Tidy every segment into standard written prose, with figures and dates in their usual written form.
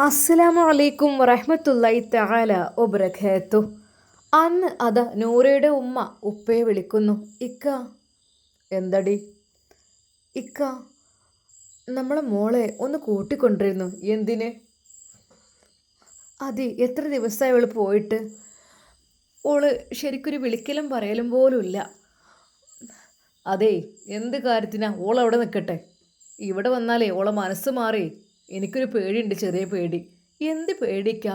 അസ്സലാമു അലൈക്കും വറഹ്മത്തുള്ളാഹി തആല വബറകാത്തു. അന്ന് അതാ നൂറയുടെ ഉമ്മ ഉപ്പയെ വിളിക്കുന്നു. ഇക്ക. എന്തടി? ഇക്ക, നമ്മളെ മോളെ ഒന്ന് കൂട്ടിക്കൊണ്ടിരുന്നു. എന്തിന്? അതെ, എത്ര ദിവസമായി അവൾ പോയിട്ട്. ഓള് ശരിക്കൊരു വിളിക്കലും പറയലും പോലും ഇല്ല. അതെ, എന്ത് കാര്യത്തിനാ? ഓളവിടെ നിൽക്കട്ടെ. ഇവിടെ വന്നാലേ ഓളെ മനസ്സ് മാറി. എനിക്കൊരു പേടിയുണ്ട്, ചെറിയ പേടി. എന്ത് പേടിക്കാ?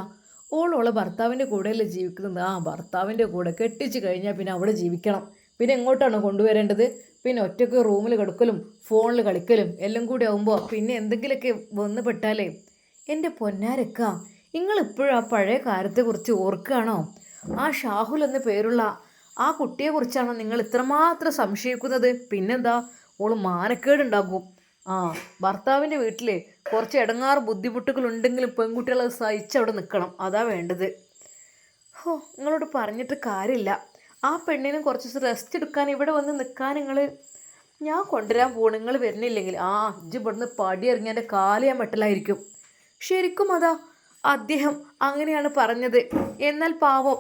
ഓളോളെ ഭർത്താവിൻ്റെ കൂടെയല്ലേ ജീവിക്കുന്നത്. ആ, ഭർത്താവിൻ്റെ കൂടെ കെട്ടിച്ച് കഴിഞ്ഞാൽ പിന്നെ അവിടെ ജീവിക്കണം. പിന്നെ എങ്ങോട്ടാണ് കൊണ്ടുവരേണ്ടത്? പിന്നെ ഒറ്റയ്ക്ക് റൂമിൽ കിടക്കലും ഫോണിൽ കളിക്കലും എല്ലാം കൂടി ആകുമ്പോൾ പിന്നെ എന്തെങ്കിലുമൊക്കെ വന്ന് പെട്ടാലേ. എൻ്റെ പൊന്നാരക്ക, നിങ്ങളിപ്പോഴും ആ പഴയ കാര്യത്തെക്കുറിച്ച് ഓർക്കുകയാണോ? ആ ഷാഹുൽ എന്ന പേരുള്ള ആ കുട്ടിയെക്കുറിച്ചാണോ നിങ്ങൾ ഇത്രമാത്രം സംശയിക്കുന്നത്? പിന്നെന്താ, ഓള് മാനക്കേടുണ്ടാകും. ആ, ഭർത്താവിൻ്റെ വീട്ടിൽ കുറച്ച് ഇടങ്ങാറ് ബുദ്ധിമുട്ടുകൾ ഉണ്ടെങ്കിലും പെൺകുട്ടികളെ സഹിച്ചവിടെ നിൽക്കണം. അതാ വേണ്ടത്. ഹോ, നിങ്ങളോട് പറഞ്ഞിട്ട് കാര്യമില്ല. ആ പെണ്ണിനും കുറച്ച് ദിവസം റെസ്റ്റ് എടുക്കാൻ ഇവിടെ വന്ന് നിൽക്കാൻ ഞാൻ കൊണ്ടുവരാൻ പോകണം. നിങ്ങൾ വരുന്നില്ലെങ്കിൽ ഇജ്ജ് ഇവിടുന്ന് പടി ഇറങ്ങി എൻ്റെ കാല് ഞാൻ വെട്ടലായിരിക്കും. ശരിക്കും അതാ അദ്ദേഹം അങ്ങനെയാണ് പറഞ്ഞത്. എന്നാൽ പാവം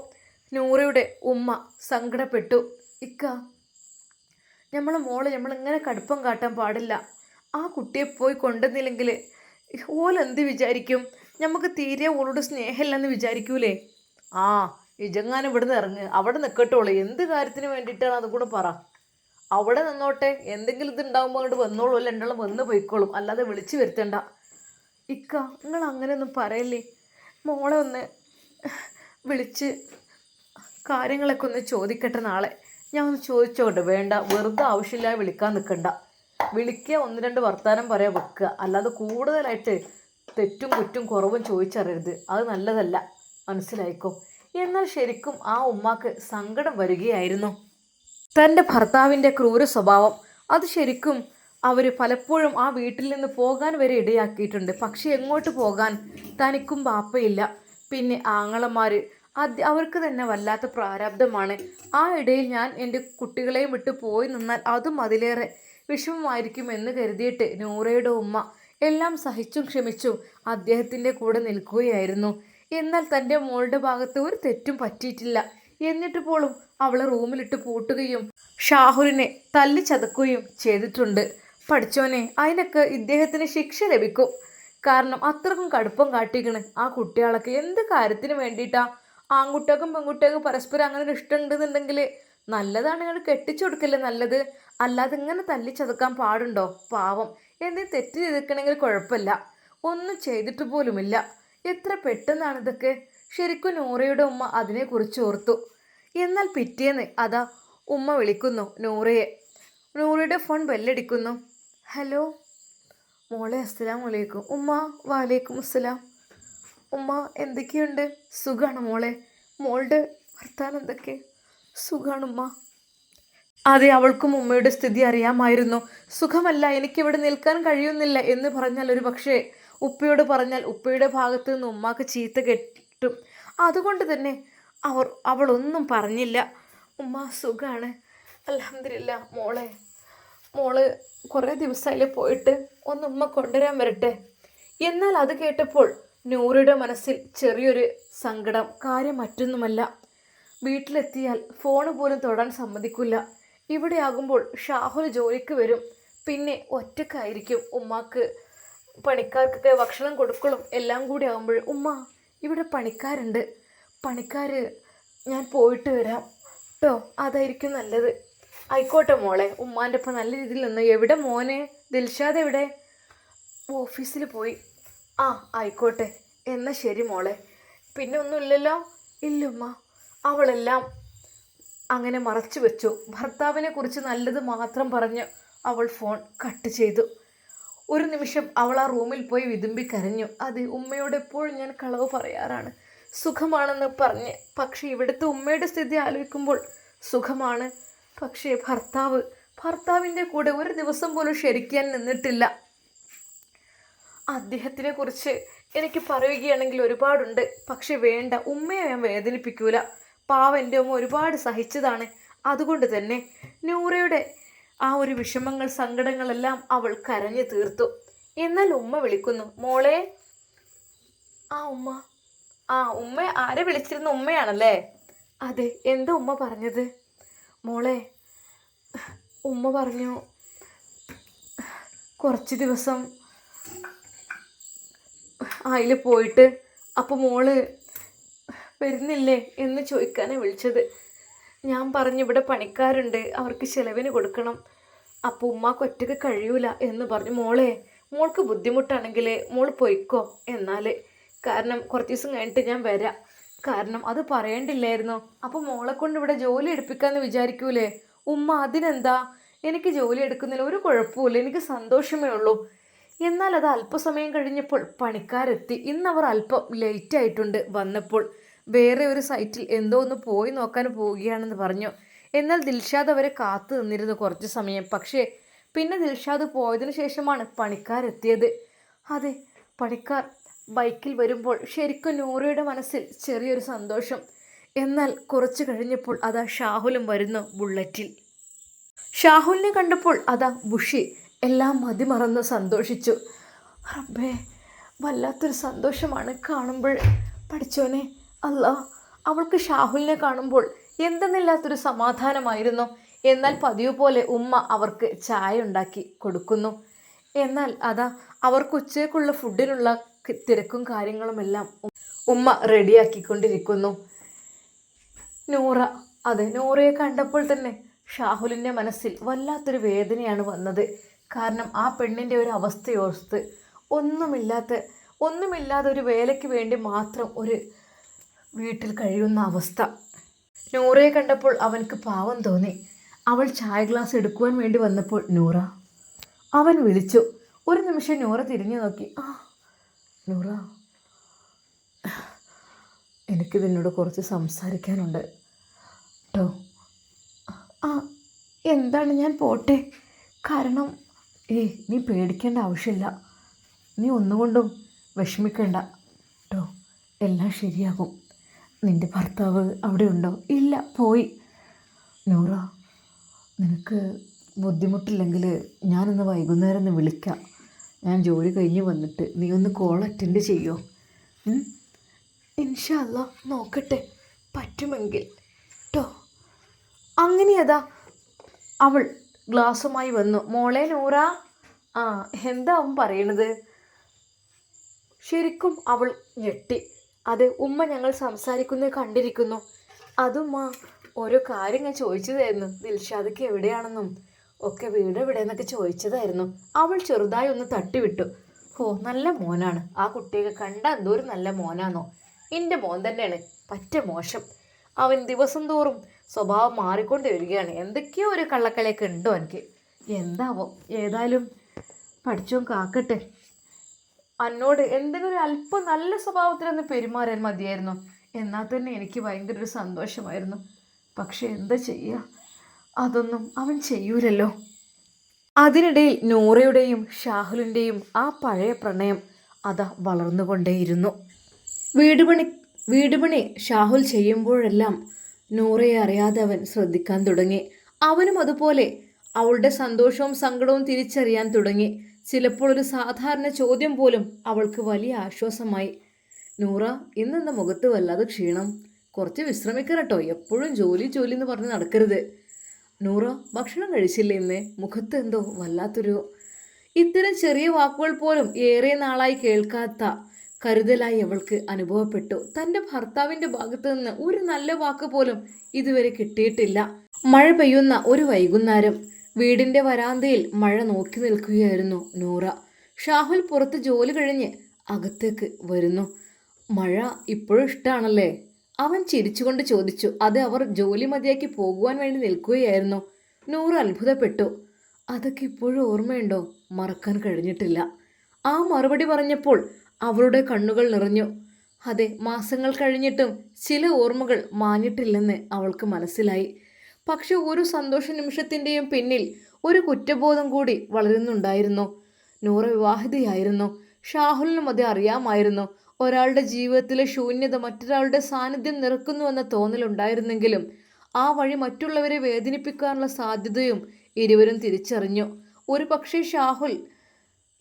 നൂറയുടെ ഉമ്മ സങ്കടപ്പെട്ടു. ഇക്ക, നമ്മളെ മോള് നമ്മളിങ്ങനെ കടുപ്പം കാട്ടാൻ പാടില്ല. ആ കുട്ടിയെ പോയി കൊണ്ടുവന്നില്ലെങ്കിൽ ഓലെന്ത് വിചാരിക്കും? നമുക്ക് തീരെ ഓളോട് സ്നേഹമില്ലെന്ന് വിചാരിക്കൂലേ? ഇജങ്ങാനും ഇവിടുന്ന് ഇറങ്ങ്, അവിടെ നിൽക്കട്ടോളൂ. എന്ത് കാര്യത്തിന് വേണ്ടിയിട്ടാണ് അതും കൂടെ പറ. അവിടെ നിന്നോട്ടെ. എന്തെങ്കിലും ഇതുണ്ടാകുമ്പോൾ അങ്ങോട്ട് വന്നോളൂ. അല്ല രണ്ടാളും വന്ന് പോയിക്കോളും. അല്ലാതെ വിളിച്ചു വരുത്തണ്ട. ഇക്ക, നിങ്ങൾ അങ്ങനെയൊന്നും പറയല്ലേ. മോളെ ഒന്ന് വിളിച്ച് കാര്യങ്ങളൊക്കെ ഒന്ന് ചോദിക്കട്ടെ. നാളെ ഞാൻ ഒന്ന് ചോദിച്ചോട്ടെ. വേണ്ട, വെറുതെ ആവശ്യമില്ലാതെ വിളിക്കാൻ നിൽക്കണ്ട. വിളിക്കുക, ഒന്ന് രണ്ട് വർത്താനം പറയാൻ വെക്കുക. അല്ലാതെ കൂടുതലായിട്ട് തെറ്റും കുറ്റും കുറവും ചോദിച്ചറിയരുത്. അത് നല്ലതല്ല, മനസ്സിലായിക്കോ. എന്നാൽ ശരിക്കും ആ ഉമ്മാക്ക് സങ്കടം വരികയായിരുന്നു. തൻ്റെ ഭർത്താവിൻ്റെ ക്രൂര സ്വഭാവം അത് ശരിക്കും അവർ പലപ്പോഴും ആ വീട്ടിൽ നിന്ന് പോകാൻ വരെ ഇടയാക്കിയിട്ടുണ്ട്. പക്ഷെ എങ്ങോട്ട് പോകാൻ? തനിക്കും ബാപ്പയില്ല. പിന്നെ ആങ്ങളമാർ, അവർക്ക് തന്നെ വല്ലാത്ത പ്രാരാബ്ധമാണ്. ആ ഇടയിൽ ഞാൻ എൻ്റെ കുട്ടികളെയും വിട്ട് പോയി നിന്നാൽ അതും അതിലേറെ വിഷമമായിരിക്കും എന്ന് കരുതിയിട്ട് നൂറയുടെ ഉമ്മ എല്ലാം സഹിച്ചും ക്ഷമിച്ചും അദ്ദേഹത്തിൻ്റെ കൂടെ നിൽക്കുകയായിരുന്നു. എന്നാൽ തൻ്റെ മോളുടെ ഭാഗത്ത് ഒരു തെറ്റും പറ്റിയിട്ടില്ല. എന്നിട്ട് പോലും അവളെ റൂമിലിട്ട് പൂട്ടുകയും ഷാഹുലിനെ തല്ലിച്ചതക്കുകയും ചെയ്തിട്ടുണ്ട്. പഠിച്ചോനെ, അതിനൊക്കെ ഇദ്ദേഹത്തിന് ശിക്ഷ ലഭിക്കും. കാരണം അത്രക്കും കടുപ്പം കാട്ടിക്കണ് ആ കുട്ടികളൊക്കെ. എന്ത് കാര്യത്തിന് വേണ്ടിയിട്ടാ? ആൺകുട്ടികൾക്കും പെൺകുട്ടികൾക്കും പരസ്പരം അങ്ങനെ ഒരു ഇഷ്ടം ഉണ്ടെന്നുണ്ടെങ്കിൽ നല്ലതാണ്, നിങ്ങൾ കെട്ടിച്ചു കൊടുക്കല്ലേ നല്ലത്. അല്ലാതെ ഇങ്ങനെ തല്ലിച്ചതക്കാൻ പാടുണ്ടോ? പാവം. എന്തെങ്കിലും തെറ്റ് ചെയ്തിരിക്കണമെങ്കിൽ കുഴപ്പമില്ല. ഒന്നും ചെയ്തിട്ട് പോലുമില്ല. എത്ര പെട്ടെന്നാണ് ഇതൊക്കെ. ശരിക്കും നൂറയുടെ ഉമ്മ അതിനെക്കുറിച്ച് ഓർത്തു. എന്നാൽ പിറ്റേന്ന് അതാ ഉമ്മ വിളിക്കുന്നു നൂറയെ. നൂറയുടെ ഫോൺ ബെല്ലടിക്കുന്നു. ഹലോ മോളെ, അസ്സലാമു അലൈക്കും. ഉമ്മ. വാലേക്കും അസ്സലാം. ഉമ്മ, എന്തൊക്കെയുണ്ട്? സുഖാണ് മോളെ. മോളുടെ വർത്താനം എന്തൊക്കെ? സുഖാണുമ്മ. അതെ, അവൾക്കും ഉമ്മയുടെ സ്ഥിതി അറിയാമായിരുന്നു. സുഖമല്ല, എനിക്കിവിടെ നിൽക്കാൻ കഴിയുന്നില്ല എന്ന് പറഞ്ഞാൽ ഒരു പക്ഷേ ഉപ്പയോട് പറഞ്ഞാൽ ഉപ്പയുടെ ഭാഗത്ത് നിന്ന് ഉമ്മാക്ക് ചീത്ത കെട്ടും. അതുകൊണ്ട് തന്നെ അവളൊന്നും പറഞ്ഞില്ല. ഉമ്മ സുഖാണ്, അൽഹംദുലില്ലാ. മോള് കുറേ ദിവസമായില്ലേ പോയിട്ട്, ഒന്ന് ഉമ്മ കൊണ്ടുവരാൻ വരട്ടെ. എന്നാൽ അത് കേട്ടപ്പോൾ നൂറയുടെ മനസ്സിൽ ചെറിയൊരു സങ്കടം. കാര്യം മറ്റൊന്നുമല്ല, വീട്ടിലെത്തിയാൽ ഫോണ് പോലും തൊടാൻ സമ്മതിക്കില്ല. ഇവിടെ ആകുമ്പോൾ ഷാഹുൽ ജോലിക്ക് വരും. പിന്നെ ഒറ്റക്കായിരിക്കും. ഉമ്മാക്ക് പണിക്കാർക്കൊക്കെ ഭക്ഷണം കൊടുക്കലും എല്ലാം കൂടി ആകുമ്പോൾ ഇവിടെ പണിക്കാരുണ്ട്. പണിക്കാർ ഞാൻ പോയിട്ട് വരാം കേട്ടോ, അതായിരിക്കും നല്ലത്. ആയിക്കോട്ടെ മോളെ. ഉമ്മാൻ്റെ ഒപ്പം നല്ല രീതിയിൽ നിന്ന്. എവിടെ മോനെ? ദിൽഷാദ് എവിടെ? ഓഫീസിൽ പോയി. ആയിക്കോട്ടെ. എന്നാൽ ശരി മോളെ. പിന്നെ ഒന്നുമില്ലല്ലോ? ഇല്ലുമ്മ. അവളെല്ലാം അങ്ങനെ മറച്ചു വെച്ചു. ഭർത്താവിനെ കുറിച്ച് നല്ലത് മാത്രം പറഞ്ഞ് അവൾ ഫോൺ കട്ട് ചെയ്തു. ഒരു നിമിഷം അവൾ ആ റൂമിൽ പോയി വിതുമ്പി കരഞ്ഞു. അത് ഉമ്മയോട് എപ്പോഴും ഞാൻ കളവ് പറയാറാണ്, സുഖമാണെന്ന് പറഞ്ഞ്. പക്ഷേ ഇവിടുത്തെ ഉമ്മയുടെ സ്ഥിതി ആലോചിക്കുമ്പോൾ സുഖമാണ്. പക്ഷേ ഭർത്താവിൻ്റെ കൂടെ ഒരു ദിവസം പോലും ശരിക്കാൻ നിന്നിട്ടില്ല. അദ്ദേഹത്തിനെ കുറിച്ച് എനിക്ക് പറയുകയാണെങ്കിൽ ഒരുപാടുണ്ട്. പക്ഷെ വേണ്ട, ഉമ്മയെ ഞാൻ വേദനിപ്പിക്കൂല. പാവം എൻ്റെ ഉമ്മ ഒരുപാട് സഹിച്ചതാണ്. അതുകൊണ്ട് തന്നെ നൂറയുടെ ആ ഒരു വിഷമങ്ങൾ, സങ്കടങ്ങളെല്ലാം അവൾ കരഞ്ഞു തീർത്തു. എന്നാൽ ഉമ്മ വിളിക്കുന്നു. മോളെ. ആ ഉമ്മ. ആ ഉമ്മ ആരെ വിളിച്ചിരുന്ന ഉമ്മയാണല്ലേ? അതെ. എന്താ ഉമ്മ പറഞ്ഞത്? മോളെ, ഉമ്മ പറഞ്ഞു കുറച്ച് ദിവസം അതിൽ പോയിട്ട് അപ്പോൾ മോള് വരുന്നില്ലേ എന്ന് ചോദിക്കാനാണ് വിളിച്ചത്. ഞാൻ പറഞ്ഞു ഇവിടെ പണിക്കാരുണ്ട്, അവർക്ക് ചിലവിന് കൊടുക്കണം, അപ്പോൾ ഉമ്മാക്ക് ഒറ്റയ്ക്ക് കഴിയൂല എന്ന് പറഞ്ഞു. മോൾക്ക് ബുദ്ധിമുട്ടാണെങ്കിൽ മോൾ പൊയ്ക്കോ എന്നാൽ, കാരണം കുറച്ച് ദിവസം കഴിഞ്ഞിട്ട് ഞാൻ വരാം. കാരണം അത് പറയേണ്ടില്ലായിരുന്നു. അപ്പോൾ മോളെ കൊണ്ട് ഇവിടെ ജോലി എടുപ്പിക്കാമെന്ന് വിചാരിക്കൂലേ ഉമ്മ? അതിനെന്താ, എനിക്ക് ജോലി എടുക്കുന്നതിൽ ഒരു കുഴപ്പമില്ല, എനിക്ക് സന്തോഷമേ ഉള്ളൂ. എന്നാൽ അത് അല്പസമയം കഴിഞ്ഞപ്പോൾ പണിക്കാരെത്തി. ഇന്നവർ അല്പം ലേറ്റായിട്ടുണ്ട് വന്നപ്പോൾ. വേറെ ഒരു സൈറ്റിൽ എന്തോ ഒന്ന് പോയി നോക്കാൻ പോവുകയാണെന്ന് പറഞ്ഞു. എന്നാൽ ദിൽഷാദ് അവരെ കാത്തു നിന്നിരുന്നു കുറച്ച് സമയം. പക്ഷേ പിന്നെ ദിൽഷാദ് പോയതിനു ശേഷമാണ് പണിക്കാരെത്തിയത്. അതെ, പണിക്കാർ ബൈക്കിൽ വരുമ്പോൾ ശരിക്കും നൂറയുടെ മനസ്സിൽ ചെറിയൊരു സന്തോഷം. എന്നാൽ കുറച്ച് കഴിഞ്ഞപ്പോൾ അതാ ഷാഹുലും വരുന്നു ബുള്ളറ്റിൽ. ഷാഹുലിനെ കണ്ടപ്പോൾ അതാ ബുഷി എല്ലാം മതിമറന്ന് സന്തോഷിച്ചു. റബ്ബേ, വല്ലാത്തൊരു സന്തോഷമാണ് കാണുമ്പോൾ. പഠിച്ചോനെ അല്ലാ, അവൾക്ക് ഷാഹുലിനെ കാണുമ്പോൾ എന്തെന്നില്ലാത്തൊരു സമാധാനമായിരുന്നു. എന്നാൽ പതിവ് പോലെ ഉമ്മ അവർക്ക് ചായ ഉണ്ടാക്കി കൊടുക്കുന്നു. എന്നാൽ അതാ അവർക്ക് ഉച്ചയ്ക്കുള്ള ഫുഡിനുള്ള തിരക്കും കാര്യങ്ങളുമെല്ലാം ഉമ്മ റെഡിയാക്കിക്കൊണ്ടിരിക്കുന്നു. നൂറ, അതെ, നൂറയെ കണ്ടപ്പോൾ തന്നെ ഷാഹുലിൻ്റെ മനസ്സിൽ വല്ലാത്തൊരു വേദനയാണ് വന്നത്. കാരണം ആ പെണ്ണിൻ്റെ ഒരു അവസ്ഥയോർത്ത് ഒന്നുമില്ലാതെ ഒരു വേലയ്ക്ക് വേണ്ടി മാത്രം ഒരു വീട്ടിൽ കഴിയുന്ന അവസ്ഥ. നൂറയെ കണ്ടപ്പോൾ അവനക്ക് പാവം തോന്നി. അവൾ ചായ ഗ്ലാസ് എടുക്കുവാൻ വേണ്ടി വന്നപ്പോൾ നൂറ, അവൻ വിളിച്ചു. ഒരു നിമിഷം നൂറ തിരിഞ്ഞു നോക്കി. നൂറ, എനിക്ക് നിന്നോട് കുറച്ച് സംസാരിക്കാനുണ്ട് കേട്ടോ. എന്താണ്? ഞാൻ പോട്ടെ. കാരണം നീ പേടിക്കേണ്ട ആവശ്യമില്ല, നീ ഒന്നുകൊണ്ടും വിഷമിക്കേണ്ട കേട്ടോ, എല്ലാം ശരിയാകും. നിൻ്റെ ഭർത്താവ് അവിടെ ഉണ്ടോ? ഇല്ല, പോയി. നൂറ, നിനക്ക് ബുദ്ധിമുട്ടില്ലെങ്കിൽ ഞാനൊന്ന് വൈകുന്നേരം ഒന്ന് വിളിക്കാം. ഞാൻ ജോലി കഴിഞ്ഞ് വന്നിട്ട് നീ ഒന്ന് കോൾ അറ്റൻഡ് ചെയ്യോ? ഇൻഷാ അല്ലാ, നോക്കട്ടെ, പറ്റുമെങ്കിൽ കേട്ടോ. അങ്ങനെയതാ അവൾ ഗ്ലാസുമായി വന്നു. മോളെ നൂറ, എന്താ അവൻ പറയണത്? ശരിക്കും അവൾ ഞെട്ടി. അതെ ഉമ്മ, ഞങ്ങൾ സംസാരിക്കുന്നത് കണ്ടിരിക്കുന്നു. അതുമ്മ, ഓരോ കാര്യം ഞാൻ ചോദിച്ചതായിരുന്നു. ദിൽഷാദക്ക് എവിടെയാണെന്നും ഒക്കെ വീട് എവിടെയെന്നൊക്കെ ചോദിച്ചതായിരുന്നു. അവൾ ചെറുതായി ഒന്ന് തട്ടിവിട്ടു. നല്ല മോനാണ് ആ കുട്ടിയൊക്കെ, കണ്ടാൽ എന്തോരം നല്ല മോനാണോ. എൻ്റെ മോൻ തന്നെയാണ് പറ്റ മോശം. അവൻ ദിവസം തോറും സ്വഭാവം മാറിക്കൊണ്ട് വരികയാണ്. എന്തൊക്കെയോ ഒരു കള്ളക്കളിയൊക്കെ ഉണ്ടോ എനിക്ക്, എന്താവോ. ഏതായാലും പഠിച്ചോൻ കാക്കട്ടെ. എന്നോട് എന്തെങ്കിലും ഒരു അല്പം നല്ല സ്വഭാവത്തിലൊന്ന് പെരുമാറാൻ മതിയായിരുന്നു, എന്നാൽ തന്നെ എനിക്ക് ഭയങ്കര ഒരു സന്തോഷമായിരുന്നു. പക്ഷെ എന്താ ചെയ്യുക, അതൊന്നും അവൻ ചെയ്യൂലല്ലോ. അതിനിടയിൽ നൂറയുടെയും ഷാഹുലിൻ്റെയും ആ പഴയ പ്രണയം അതാ വളർന്നുകൊണ്ടേയിരുന്നു. വീടുപണി ഷാഹുൽ ചെയ്യുമ്പോഴെല്ലാം നൂറയെ അറിയാതെ അവൻ ശ്രദ്ധിക്കാൻ തുടങ്ങി. അവനും അതുപോലെ അവളുടെ സന്തോഷവും സങ്കടവും തിരിച്ചറിയാൻ തുടങ്ങി. ചിലപ്പോൾ ഒരു സാധാരണ ചോദ്യം പോലും അവൾക്ക് വലിയ ആശ്വാസമായി. നൂറ, ഇന്നെന്താ മുഖത്ത് വല്ലാതെ ക്ഷീണം? കുറച്ച് വിശ്രമിക്കണം കേട്ടോ, എപ്പോഴും ജോലി എന്ന് പറഞ്ഞ് നടക്കരുത്. നൂറ, ഭക്ഷണം കഴിച്ചില്ലേ ഇന്ന്? മുഖത്ത് എന്തോ വല്ലാത്തൊരു... ഇത്തരം ചെറിയ വാക്കുകൾ പോലും ഏറെ നാളായി കേൾക്കാത്ത കരുതലായി അവൾക്ക് അനുഭവപ്പെട്ടു. തൻ്റെ ഭർത്താവിൻ്റെ ഭാഗത്ത് നിന്ന് ഒരു നല്ല വാക്ക് പോലും ഇതുവരെ കിട്ടിയിട്ടില്ല. മഴ പെയ്യുന്ന ഒരു വൈകുന്നേരം വീടിൻ്റെ വരാന്തയിൽ മഴ നോക്കി നിൽക്കുകയായിരുന്നു നൂറ. ഷാഹുൽ പുറത്ത് ജോലി കഴിഞ്ഞ് അകത്തേക്ക് വരുന്നു. മഴ ഇപ്പോഴും ഇഷ്ടമാണല്ലേ? അവൻ ചിരിച്ചുകൊണ്ട് ചോദിച്ചു. അത് അവർ ജോലി മതിയാക്കി പോകുവാൻ വേണ്ടി നിൽക്കുകയായിരുന്നു. നൂറ അത്ഭുതപ്പെട്ടു. അതൊക്കെ ഇപ്പോഴും ഓർമ്മയുണ്ടോ? മറക്കാൻ കഴിഞ്ഞിട്ടില്ല. ആ മറുപടി പറഞ്ഞപ്പോൾ അവളുടെ കണ്ണുകൾ നിറഞ്ഞു. അതെ, മാസങ്ങൾ കഴിഞ്ഞിട്ടും ചില ഓർമ്മകൾ മാഞ്ഞിട്ടില്ലെന്ന് അവൾക്ക് മനസ്സിലായി. പക്ഷെ ഒരു സന്തോഷ നിമിഷത്തിൻ്റെയും പിന്നിൽ ഒരു കുറ്റബോധം കൂടി വളരുന്നുണ്ടായിരുന്നു. നൂറ വിവാഹിതയായിരുന്നു. ഷാഹുലിനും അത് അറിയാമായിരുന്നു. ഒരാളുടെ ജീവിതത്തിലെ ശൂന്യത മറ്റൊരാളുടെ സാന്നിധ്യം നിറക്കുന്നുവെന്ന തോന്നലുണ്ടായിരുന്നെങ്കിലും ആ വഴി മറ്റുള്ളവരെ വേദനിപ്പിക്കാനുള്ള സാധ്യതയും ഇരുവരും തിരിച്ചറിഞ്ഞു. ഒരു പക്ഷേ ഷാഹുൽ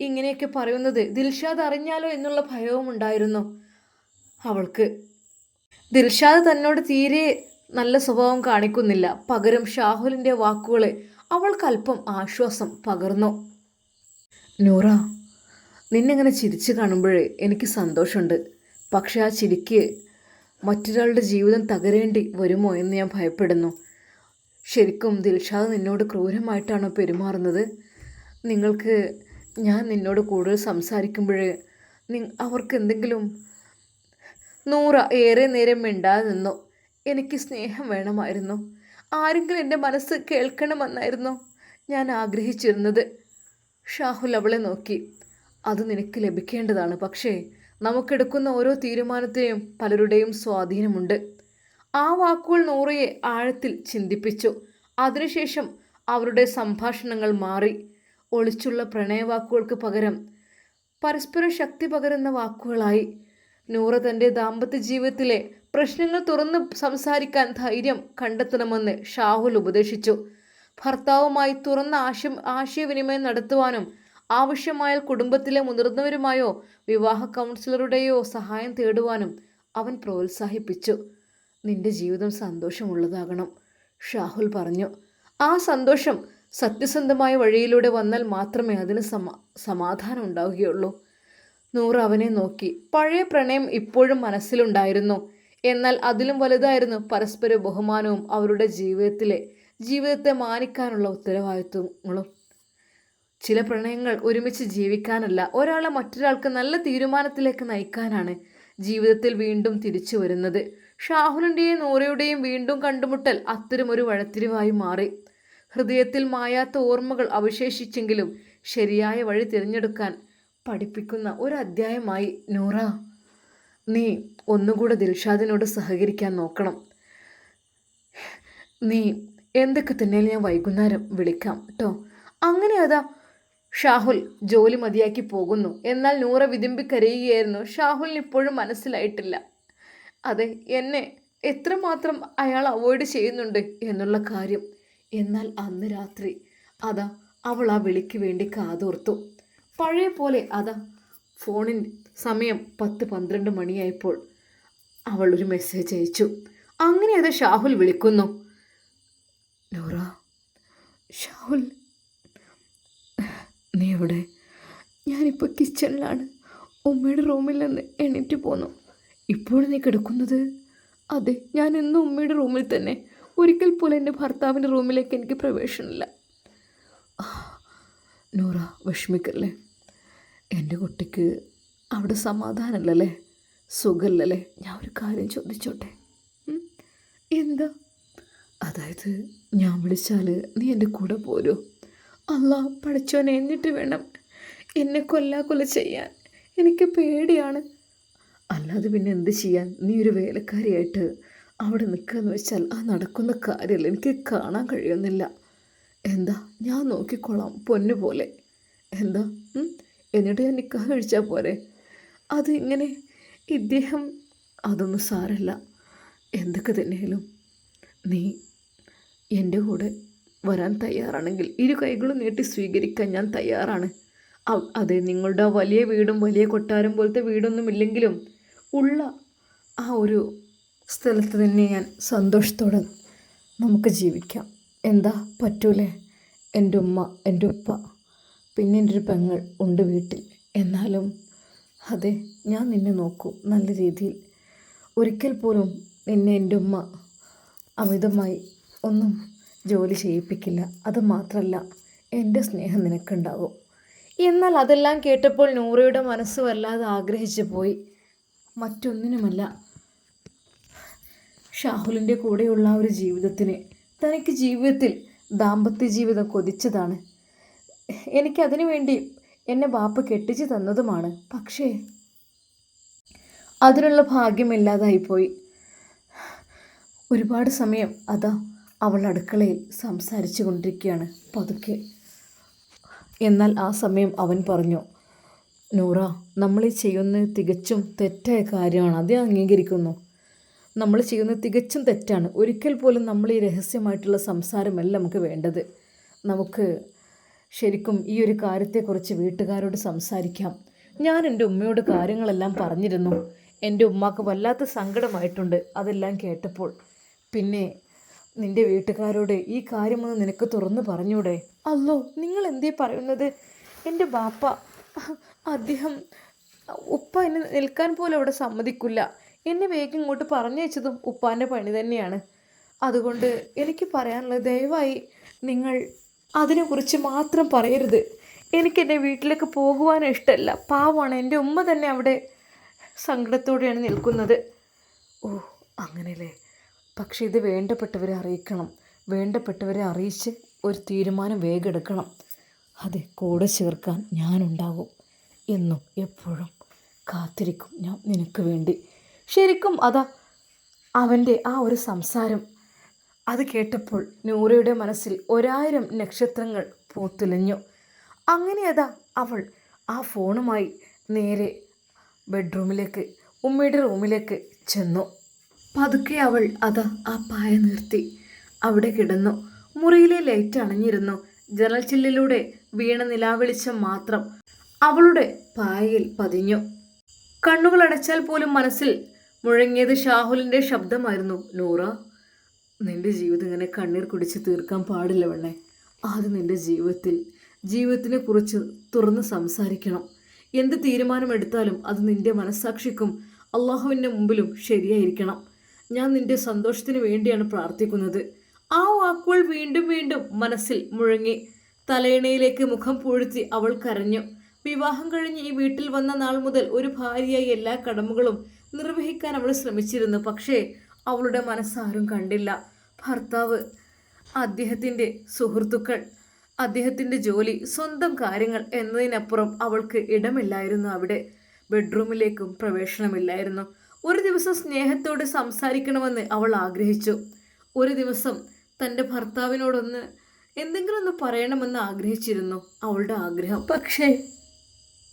ഇങ്ങനെയൊക്കെ പറയുന്നത് ദിൽഷാദ് അറിഞ്ഞാലോ എന്നുള്ള ഭയവും ഉണ്ടായിരുന്നു. അവൾക്ക്. ദിൽഷാദ് തന്നോട് തീരെ നല്ല സ്വഭാവം കാണിക്കുന്നില്ല. പകരം ഷാഹുലിൻ്റെ വാക്കുകൾ അവൾക്കല്പം ആശ്വാസം പകർന്നു. നൂറ, നിന്നെങ്ങനെ ചിരിച്ചു കാണുമ്പോഴേ എനിക്ക് സന്തോഷമുണ്ട്. പക്ഷെ ആ ചിരിക്ക് മറ്റൊരാളുടെ ജീവിതം തകരേണ്ടി വരുമോ എന്ന് ഞാൻ ഭയപ്പെടുന്നു. ശരിക്കും ദിൽഷാദ് നിന്നോട് ക്രൂരമായിട്ടാണോ പെരുമാറുന്നത്? ഞാൻ നിന്നോട് കൂടുതൽ സംസാരിക്കുമ്പോഴേ അവർക്ക് എന്തെങ്കിലും... നൂറ ഏറെ നേരം മിണ്ടാതെ നിന്നു. എനിക്ക് സ്നേഹം വേണമായിരുന്നു. ആരെങ്കിലും എൻ്റെ മനസ്സ് കേൾക്കണമെന്നായിരുന്നു ഞാൻ ആഗ്രഹിച്ചിരുന്നത്. ഷാഹുൽ അവളെ നോക്കി. അത് നിനക്ക് ലഭിക്കേണ്ടതാണ്. പക്ഷേ നമുക്കെടുക്കുന്ന ഓരോ തീരുമാനത്തിനെയും പലരുടെയും സ്വാധീനമുണ്ട്. ആ വാക്കുകൾ നൂറയെ ആഴത്തിൽ ചിന്തിപ്പിച്ചു. അതിനുശേഷം അവരുടെ സംഭാഷണങ്ങൾ മാറി. ഒളിച്ചുള്ള പ്രണയവാക്കുകൾക്ക് പകരം പരസ്പരം ശക്തി പകരുന്ന വാക്കുകളായി. നൂറ തൻ്റെ ദാമ്പത്യ ജീവിതത്തിലെ പ്രശ്നങ്ങൾ തുറന്ന് സംസാരിക്കാൻ ധൈര്യം കണ്ടെത്തണമെന്ന് ഷാഹുൽ ഉപദേശിച്ചു. ഭർത്താവുമായി തുറന്ന ആശയവിനിമയം നടത്തുവാനും ആവശ്യമായാൽ കുടുംബത്തിലെ മുതിർന്നവരുമായോ വിവാഹ കൗൺസിലറുടെയോ സഹായം തേടുവാനും അവൻ പ്രോത്സാഹിപ്പിച്ചു. നിന്റെ ജീവിതം സന്തോഷമുള്ളതാകണം, ഷാഹുൽ പറഞ്ഞു. ആ സന്തോഷം സത്യസന്ധമായ വഴിയിലൂടെ വന്നാൽ മാത്രമേ അതിന് സമാധാനം ഉണ്ടാവുകയുള്ളൂ. നൂറ അവനെ നോക്കി. പഴയ പ്രണയം ഇപ്പോഴും മനസ്സിലുണ്ടായിരുന്നു. എന്നാൽ അതിലും വലുതായിരുന്നു പരസ്പര ബഹുമാനവും അവരുടെ ജീവിതത്തെ മാനിക്കാനുള്ള ഉത്തരവാദിത്വങ്ങളും. ചില പ്രണയങ്ങൾ ഒരുമിച്ച് ജീവിക്കാനല്ല, ഒരാളെ മറ്റൊരാൾക്ക് നല്ല തീരുമാനത്തിലേക്ക് നയിക്കാനാണ് ജീവിതത്തിൽ വീണ്ടും തിരിച്ചു വരുന്നത്. ഷാഹുലിൻ്റെയും നൂറയുടെയും വീണ്ടും കണ്ടുമുട്ടൽ അത്തരമൊരു വഴിത്തിരിവായി മാറി. ഹൃദയത്തിൽ മായാത്ത ഓർമ്മകൾ അവശേഷിച്ചെങ്കിലും ശരിയായ വഴി തിരഞ്ഞെടുക്കാൻ പഠിപ്പിക്കുന്ന ഒരു അധ്യായമായി. നൂറ, നീ ഒന്നുകൂടെ ദിൽഷാദിനോട് സഹകരിക്കാൻ നോക്കണം. നീ എന്തൊക്കെ തന്നെ ഞാൻ വൈകുന്നേരം വിളിക്കാം കേട്ടോ. അങ്ങനെ അതാ ഷാഹുൽ ജോലി മതിയാക്കി പോകുന്നു. എന്നാൽ നൂറ വിതുമ്പിക്കരയുകയായിരുന്നു. ഷാഹുലിന് ഇപ്പോഴും മനസ്സിലായിട്ടില്ല, അതെ, എന്നെ എത്രമാത്രം അയാൾ അവോയ്ഡ് ചെയ്യുന്നുണ്ട് എന്നുള്ള കാര്യം. എന്നാൽ അന്ന് രാത്രി അതാ അവൾ ആ വിളിക്ക് വേണ്ടി കാതോർത്തു. പഴയ പോലെ അതാ ഫോണിൻ സമയം 10-12 മണിയായപ്പോൾ അവൾ ഒരു മെസ്സേജ് അയച്ചു. അങ്ങനെ അത് ഷാഹുൽ വിളിക്കുന്നു. നൂറ, ഷാഹുൽ, നീ എവിടെ? ഞാനിപ്പോൾ കിച്ചണിലാണ്. ഉമ്മയുടെ റൂമിൽ നിന്ന് എണീറ്റ് പോന്നു. ഇപ്പോഴും നീ കിടക്കുന്നത്? അതെ, ഞാൻ എന്നും ഉമ്മയുടെ റൂമിൽ തന്നെ. ഒരിക്കൽ പോലും എൻ്റെ ഭർത്താവിൻ്റെ റൂമിലേക്ക് എനിക്ക് പ്രവേശനമില്ല. നൂറ, വിഷമിക്കല്ലേ. എൻ്റെ കുട്ടിക്ക് അവിടെ സമാധാനമല്ലല്ലേ, സുഖമല്ലല്ലേ? ഞാൻ ഒരു കാര്യം ചോദിച്ചോട്ടെ? എന്താ? അതായത് ഞാൻ വിളിച്ചാൽ നീ എൻ്റെ കൂടെ പോരോ? അല്ലാ പഠിച്ചോനെ, എന്നിട്ട് വേണം എന്നെ കൊല്ല ചെയ്യാൻ. എനിക്ക് പേടിയാണ്. അല്ലാതെ പിന്നെ എന്ത് ചെയ്യാൻ? നീ ഒരു വേലക്കാരിയായിട്ട് അവിടെ നിൽക്കുകയെന്ന് വെച്ചാൽ ആ നടക്കുന്ന കാര്യമല്ല. എനിക്ക് കാണാൻ കഴിയുന്നില്ല. എന്താ, ഞാൻ നോക്കിക്കോളാം പൊന്നു പോലെ. എന്താ? എന്നിട്ട് ഞാൻ നിക്കാഹ് കഴിച്ചാൽ പോരെ? അത് ഇങ്ങനെ ഇദ്ദേഹം... അതൊന്നും സാരല്ല. എന്തൊക്കെ തന്നെയാലും നീ എൻ്റെ കൂടെ വരാൻ തയ്യാറാണെങ്കിൽ ഇരു കൈകളും നീട്ടി സ്വീകരിക്കാൻ ഞാൻ തയ്യാറാണ്. അതെ, നിങ്ങളുടെ വലിയ വീടും വലിയ കൊട്ടാരം പോലത്തെ വീടൊന്നും ഇല്ലെങ്കിലും ഉള്ള ആ ഒരു സ്ഥലത്ത് തന്നെ ഞാൻ സന്തോഷത്തോടെ നമുക്ക് ജീവിക്കാം. എന്താ, പറ്റൂലേ? എൻ്റെ ഉമ്മ, എൻ്റെ ഉപ്പ, പിന്നെ എൻ്റെ ഒരു പെങ്ങൾ ഉണ്ട് വീട്ടിൽ. എന്നാലും അതെ, ഞാൻ നിന്നെ നോക്കൂ നല്ല രീതിയിൽ. ഒരിക്കൽ പോലും നിന്നെ എൻ്റെ ഉമ്മ അമിതമായി ഒന്നും ജോലി ചെയ്യിപ്പിക്കില്ല. അത് മാത്രമല്ല, എൻ്റെ സ്നേഹം നിനക്കുണ്ടാകും. എന്നാൽ അതെല്ലാം കേട്ടപ്പോൾ നൂറയുടെ മനസ്സ് വല്ലാതെ ആഗ്രഹിച്ചു പോയി. മറ്റൊന്നിനുമല്ല, ഷാഹുലിൻ്റെ കൂടെയുള്ള ആ ഒരു ജീവിതത്തിന്. തനിക്ക് ജീവിതത്തിൽ ദാമ്പത്യ ജീവിതം കൊതിച്ചതാണ്. എനിക്കതിനു വേണ്ടി എന്നെ ബാപ്പ കെട്ടിച്ചു തന്നതുമാണ്. പക്ഷേ അതിനുള്ള ഭാഗ്യമില്ലാതായിപ്പോയി. ഒരുപാട് സമയം അതാ അവൾ അടുക്കളയിൽ സംസാരിച്ചു കൊണ്ടിരിക്കുകയാണ് പതുക്കെ. എന്നാൽ ആ സമയം അവൻ പറഞ്ഞു, നൂറ, നമ്മൾ ഈ ചെയ്യുന്നത് തികച്ചും തെറ്റായ കാര്യമാണ്. അത് അംഗീകരിക്കുന്നു. നമ്മൾ ചെയ്യുന്നത് തികച്ചും തെറ്റാണ്. ഒരിക്കൽ പോലും നമ്മൾ ഈ രഹസ്യമായിട്ടുള്ള സംസാരമല്ല നമുക്ക് വേണ്ടത്. നമുക്ക് ശരിക്കും ഈ ഒരു കാര്യത്തെക്കുറിച്ച് വീട്ടുകാരോട് സംസാരിക്കാം. ഞാൻ എൻ്റെ ഉമ്മയോട് കാര്യങ്ങളെല്ലാം പറഞ്ഞിരുന്നു. എൻ്റെ ഉമ്മാക്ക് വല്ലാത്ത സങ്കടമായിട്ടുണ്ട് അതെല്ലാം കേട്ടപ്പോൾ. പിന്നെ നിൻ്റെ വീട്ടുകാരോട് ഈ കാര്യമൊന്ന് നിനക്ക് തുറന്നു പറഞ്ഞൂടെ? അല്ലോ, നിങ്ങൾ എന്തേ പറയുന്നത്? എൻ്റെ ബാപ്പ, അദ്ദേഹം ഉപ്പ എന്നെ നിൽക്കാൻ പോലും അവിടെ സമ്മതിക്കില്ല. എന്നെ വേഗം ഇങ്ങോട്ട് പറഞ്ഞയച്ചതും ഉപ്പാൻ്റെ പണി തന്നെയാണ്. അതുകൊണ്ട് എനിക്ക് പറയാനുള്ളത്, ദയവായി നിങ്ങൾ അതിനെക്കുറിച്ച് മാത്രം പറയരുത്. എനിക്കെൻ്റെ വീട്ടിലേക്ക് പോകുവാനും ഇഷ്ടമല്ല. പാവമാണ്, എൻ്റെ ഉമ്മ തന്നെ അവിടെ സങ്കടത്തോടെയാണ് നിൽക്കുന്നത്. ഓ, അങ്ങനെയല്ലേ? പക്ഷെ ഇത് വേണ്ടപ്പെട്ടവരെ അറിയിക്കണം. വേണ്ടപ്പെട്ടവരെ അറിയിച്ച് ഒരു തീരുമാനം വേഗം എടുക്കണം. അതെ, കൂടെ ചേർക്കാൻ ഞാനുണ്ടാകും. എന്നും എപ്പോഴും കാത്തിരിക്കും ഞാൻ നിനക്ക് വേണ്ടി. ശരിക്കും അതാ അവൻ്റെ ആ ഒരു സംസാരം അത് കേട്ടപ്പോൾ നൂറയുടെ മനസ്സിൽ 1000 നക്ഷത്രങ്ങൾ പൂത്തുലഞ്ഞു. അങ്ങനെ അതാ അവൾ ആ ഫോണുമായി നേരെ ബെഡ്റൂമിലേക്ക്, ഉമ്മയുടെ റൂമിലേക്ക് ചെന്നു. പതുക്കെ അവൾ അതാ ആ പായ നിർത്തി അവിടെ കിടന്നു. മുറിയിലെ ലൈറ്റ് അണഞ്ഞിരുന്നു. ജനൽ ചില്ലിലൂടെ വീണ നിലാവെളിച്ചം മാത്രം അവളുടെ പായയിൽ പതിഞ്ഞു. കണ്ണുകൾ അടച്ചാൽ പോലും മനസ്സിൽ മുഴങ്ങിയത് ഷാഹുലിൻ്റെ ശബ്ദമായിരുന്നു. നൂറ, നിന്റെ ജീവിതം ഇങ്ങനെ കണ്ണീർ കുടിച്ച് തീർക്കാൻ പാടില്ല വേണേ. ആദ്യം നിന്റെ ജീവിതത്തിനെ കുറിച്ച് തുറന്ന് സംസാരിക്കണം. എന്ത് തീരുമാനമെടുത്താലും അത് നിന്റെ മനസ്സാക്ഷിക്കും അള്ളാഹുവിൻ്റെ മുമ്പിലും ശരിയായിരിക്കണം. ഞാൻ നിന്റെ സന്തോഷത്തിന് വേണ്ടിയാണ് പ്രാർത്ഥിക്കുന്നത്. ആ വാക്കുകൾ വീണ്ടും വീണ്ടും മനസ്സിൽ മുഴങ്ങി. തലയിണയിലേക്ക് മുഖം പൂഴ്ത്തി അവൾ കരഞ്ഞു. വിവാഹം കഴിഞ്ഞ് ഈ വീട്ടിൽ വന്ന നാൾ മുതൽ ഒരു ഭാര്യയായി എല്ലാ കടമകളും നിർവഹിക്കാൻ അവൾ ശ്രമിച്ചിരുന്നു. പക്ഷേ അവളുടെ മനസ്സാരും കണ്ടില്ല. ഭർത്താവ്, അദ്ദേഹത്തിൻ്റെ സുഹൃത്തുക്കൾ, അദ്ദേഹത്തിൻ്റെ ജോലി, സ്വന്തം കാര്യങ്ങൾ എന്നതിനപ്പുറം അവൾക്ക് ഇടമില്ലായിരുന്നു അവിടെ. ബെഡ്റൂമിലേക്കും പ്രവേശനമില്ലായിരുന്നു. ഒരു ദിവസം സ്നേഹത്തോട് സംസാരിക്കണമെന്ന് അവൾ ആഗ്രഹിച്ചു. ഒരു ദിവസം തൻ്റെ ഭർത്താവിനോടൊന്ന് എന്തെങ്കിലും ഒന്ന് പറയണമെന്ന് ആഗ്രഹിച്ചിരുന്നു അവളുടെ ആഗ്രഹം. പക്ഷേ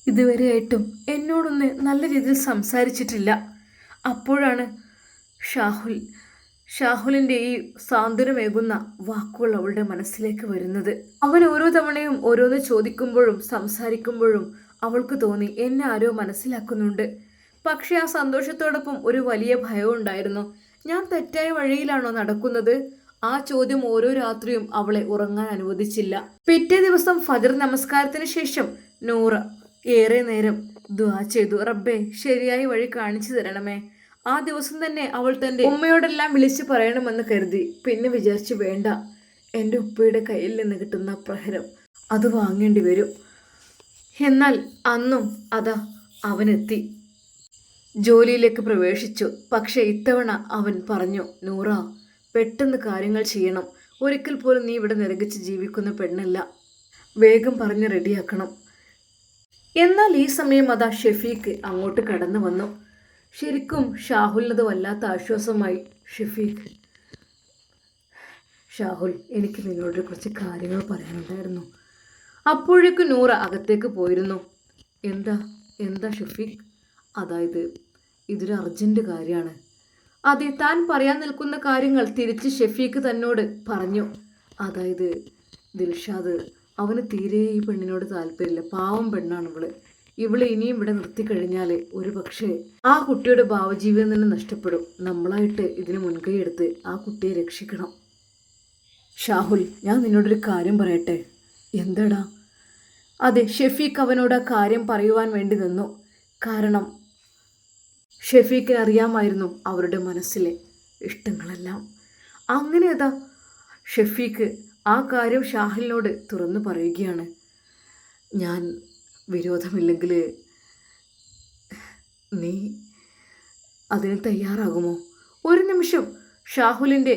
ഇതുവരെയായിട്ടും എന്നോടൊന്ന് നല്ല രീതിയിൽ സംസാരിച്ചിട്ടില്ല. അപ്പോഴാണ് ഷാഹുലിൻ്റെ ഈ സാന്ത്വനമേകുന്ന വാക്കുകൾ അവളുടെ മനസ്സിലേക്ക് വരുന്നത്. അവൻ ഓരോ തവണയും ഓരോന്ന് ചോദിക്കുമ്പോഴും സംസാരിക്കുമ്പോഴും അവൾക്ക് തോന്നി എന്നെ ആരോ മനസ്സിലാക്കുന്നുണ്ട്. പക്ഷേ ആ സന്തോഷത്തോടൊപ്പം ഒരു വലിയ ഭയവും ഉണ്ടായിരുന്നു. ഞാൻ തെറ്റായ വഴിയിലാണോ നടക്കുന്നത്? ആ ചോദ്യം ഓരോ രാത്രിയും അവളെ ഉറങ്ങാൻ അനുവദിച്ചില്ല. പിറ്റേ ദിവസം ഫജ്ർ നമസ്കാരത്തിന് ശേഷം നൂറ ഏറെ നേരം ദുആ ചെയ്തു. റബ്ബേ, ശരിയായ വഴി കാണിച്ചു തരണമേ. ആ ദിവസം തന്നെ അവൾ തൻ്റെ ഉമ്മയോടെല്ലാം വിളിച്ചു പറയണമെന്ന് കരുതി. പിന്നെ വിചാരിച്ചു, വേണ്ട, എൻ്റെ ഉപ്പയുടെ കയ്യിൽ നിന്ന് കിട്ടുന്ന പ്രഹരം അത് വാങ്ങേണ്ടി വരും. എന്നാൽ അന്നും അതാ അവനെത്തി, ജോലിയിലേക്ക് പ്രവേശിച്ചു. പക്ഷേ ഇത്തവണ അവൻ പറഞ്ഞു, നൂറ, പെട്ടെന്ന് കാര്യങ്ങൾ ചെയ്യണം. ഒരിക്കൽ പോലും നീ ഇവിടെ നിരകിച്ച് ജീവിക്കുന്ന പെണ്ണല്ല. വേഗം പറഞ്ഞ് റെഡിയാക്കണം. എന്നാൽ ഈ സമയം അതാ ഷെഫീഖ് അങ്ങോട്ട് കടന്നു വന്നു. ശരിക്കും ഷാഹുലിനത് വല്ലാത്ത ആശ്വാസമായി. ഷാഹുൽ, എനിക്ക് നിന്നോട് കുറച്ച് കാര്യങ്ങൾ പറയാനുണ്ടായിരുന്നു. അപ്പോഴേക്കും നൂറ അകത്തേക്ക് പോയിരുന്നു. എന്താ ഷെഫീഖ്? അതായത് ഇതൊരു അർജൻറ്റ് കാര്യമാണ്. അതെ, താൻ പറയാൻ നിൽക്കുന്ന കാര്യങ്ങൾ തിരിച്ച് ഷെഫീഖ് തന്നോട് പറഞ്ഞു. അതായത് ദിൽഷാദ്, അവന് തീരെ ഈ പെണ്ണിനോട് താല്പര്യമില്ല. പാവം പെണ്ണാണ് ഇവള് ഇനിയും ഇവിടെ നിർത്തിക്കഴിഞ്ഞാൽ ഒരു പക്ഷേ ആ കുട്ടിയുടെ ഭാവജീവിതം തന്നെ നഷ്ടപ്പെടും. നമ്മളായിട്ട് ഇതിന് മുൻകൈ എടുത്ത് ആ കുട്ടിയെ രക്ഷിക്കണം. ഷാഹുൽ, ഞാൻ നിന്നോടൊരു കാര്യം പറയട്ടെ. എന്താടാ? അതെ, ഷെഫീഖ് അവനോട് ആ കാര്യം പറയുവാൻ വേണ്ടി നിന്നു. കാരണം ഷെഫീഖിന് അറിയാമായിരുന്നു അവരുടെ മനസ്സിലെ ഇഷ്ടങ്ങളെല്ലാം. അങ്ങനെ അതാ ഷെഫീഖ് ആ കാര്യം ഷാഹുലിനോട് തുറന്നു പറയുകയാണ്. ഞാൻ വിരോധമില്ലെങ്കിൽ നീ അതിന് തയ്യാറാകുമോ? ഒരു നിമിഷം ഷാഹുലിൻ്റെ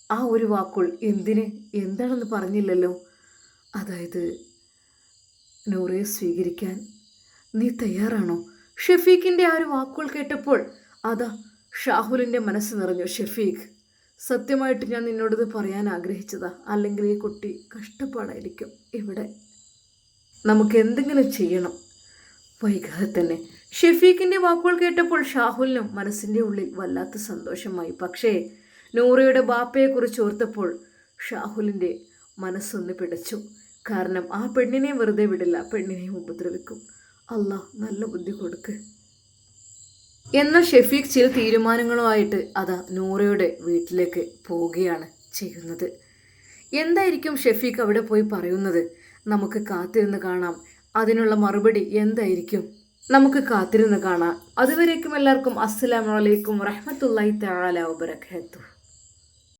ആ ഒരു വാക്കുകൾ എന്താണെന്ന് പറഞ്ഞില്ലല്ലോ. അതായത് നൂറയെ സ്വീകരിക്കാൻ നീ തയ്യാറാണോ? ഷെഫീഖിൻ്റെ ആ ഒരു വാക്കുകൾ കേട്ടപ്പോൾ അതാ ഷാഹുലിൻ്റെ മനസ്സ് നിറഞ്ഞു. ഷെഫീഖ്, സത്യമായിട്ട് ഞാൻ നിന്നോടത് പറയാൻ ആഗ്രഹിച്ചതാ. അല്ലെങ്കിൽ ഈ കുട്ടി കഷ്ടപ്പാടായിരിക്കും ഇവിടെ. നമുക്ക് എന്തെങ്കിലും ചെയ്യണം, വൈകാതെ തന്നെ. ഷെഫീഖിൻ്റെ വാക്കുകൾ കേട്ടപ്പോൾ ഷാഹുലിനും മനസ്സിൻ്റെ ഉള്ളിൽ വല്ലാത്ത സന്തോഷമായി. പക്ഷേ നൂറയുടെ ബാപ്പയെക്കുറിച്ച് ഓർത്തപ്പോൾ ഷാഹുലിൻ്റെ മനസ്സൊന്ന് പിടച്ചു. കാരണം ആ പെണ്ണിനെ വെറുതെ വിടില്ല, പെണ്ണിനെ ഉപദ്രവിക്കും. അല്ലാഹ് നല്ല ബുദ്ധി കൊടുക്ക്. എന്നാൽ ഷെഫീഖ് ചില തീരുമാനങ്ങളുമായിട്ട് അതാ നൂറയുടെ വീട്ടിലേക്ക് പോവുകയാണ് ചെയ്യുന്നത്. എന്തായിരിക്കും ഷെഫീഖ് അവിടെ പോയി പറയുന്നത്? നമുക്ക് കാത്തിരുന്ന് കാണാം. അതിനുള്ള മറുപടി എന്തായിരിക്കും? നമുക്ക് കാത്തിരുന്ന് കാണാം. അതുവരേക്കും എല്ലാവർക്കും അസ്സലാമു അലൈക്കും വറഹ്മത്തുള്ളാഹി തആല വബറകാതുഹു.